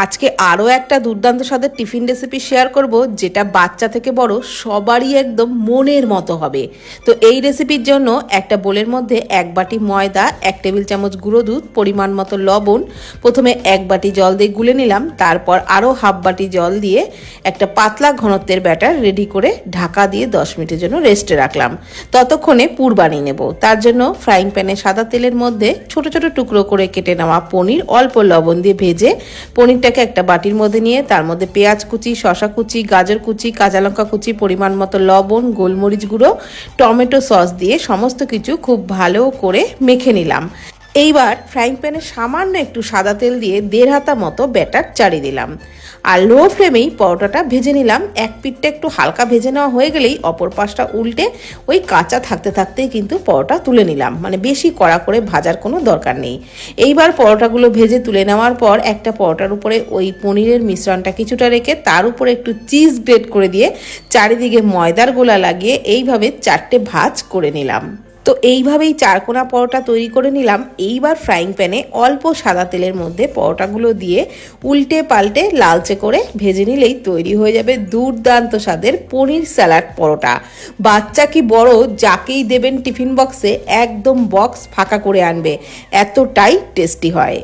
আজকে আরও একটা দুর্দান্ত স্বাদের টিফিন রেসিপি শেয়ার করব, যেটা বাচ্চা থেকে বড় সবারই একদম মনের মতো হবে। তো এই রেসিপির জন্য একটা বোলের মধ্যে 1 বাটি ময়দা, 1 টেবিল চামচ গুঁড়ো দুধ, পরিমাণ মতো লবণ, প্রথমে 1 বাটি জল দিয়ে গুলে নিলাম। তারপর আরও হাফ বাটি জল দিয়ে একটা পাতলা ঘনত্বের ব্যাটার রেডি করে ঢাকা দিয়ে 10 মিনিটের জন্য রেস্টে রাখলাম। ততক্ষণে পুর বানিয়ে নেব। তার জন্য ফ্রাইং প্যানে সাদা তেলের মধ্যে ছোট ছোট টুকরো করে কেটে নেওয়া পনির অল্প লবণ দিয়ে ভেজে পনিরটাকে একটা বাটির মধ্যে নিয়ে তার মধ্যে পেঁয়াজ কুচি, শসা কুচি, গাজর কুচি, কাঁচা লঙ্কা কুচি, পরিমাণ মতো লবণ, গোলমরিচ গুঁড়ো, টমেটো সস দিয়ে সমস্ত কিছু খুব ভালো করে মেখে নিলাম। এইবার ফ্রাইং প্যানে সামান্য একটু সাদা তেল দিয়ে 1.5 হাতা মতো ব্যাটার চাড়িয়ে দিলাম। আর লো ফ্লেমেই পরোটাটা ভেজে নিলাম। এক পিঠটা একটু হালকা ভেজে নেওয়া হয়ে গেলেই অপর পাশটা উল্টে ওই কাঁচা থাকতে থাকতেই কিন্তু পরোটা তুলে নিলাম। মানে বেশি কড়া করে ভাজার কোনো দরকার নেই। এইবার পরোটাগুলো ভেজে তুলে নেওয়ার পর একটা পরোটার উপরে ওই পনিরের মিশ্রণটা কিছুটা রেখে তার উপরে একটু চিজ গ্রেট করে দিয়ে চারিদিকে ময়দার গোলা লাগিয়ে এইভাবে 4টে ভাঁজ করে নিলাম। তো এইভাবেই চারকোনা পরোটা তৈরি করে নিলাম। এইবার ফ্রাইং প্যানে অল্প সাদা তেলের মধ্যে পরোটাগুলো দিয়ে উল্টে পাল্টে লালচে করে ভেজে নিলেই তৈরি হয়ে যাবে দুর্দান্ত স্বাদের পনির স্যালাড পরোটা। বাচ্চা কি বড় যাকেই দেবেন টিফিন বক্সে একদম বক্স ফাঁকা করে আনবে, এতটাই টেস্টি হয়।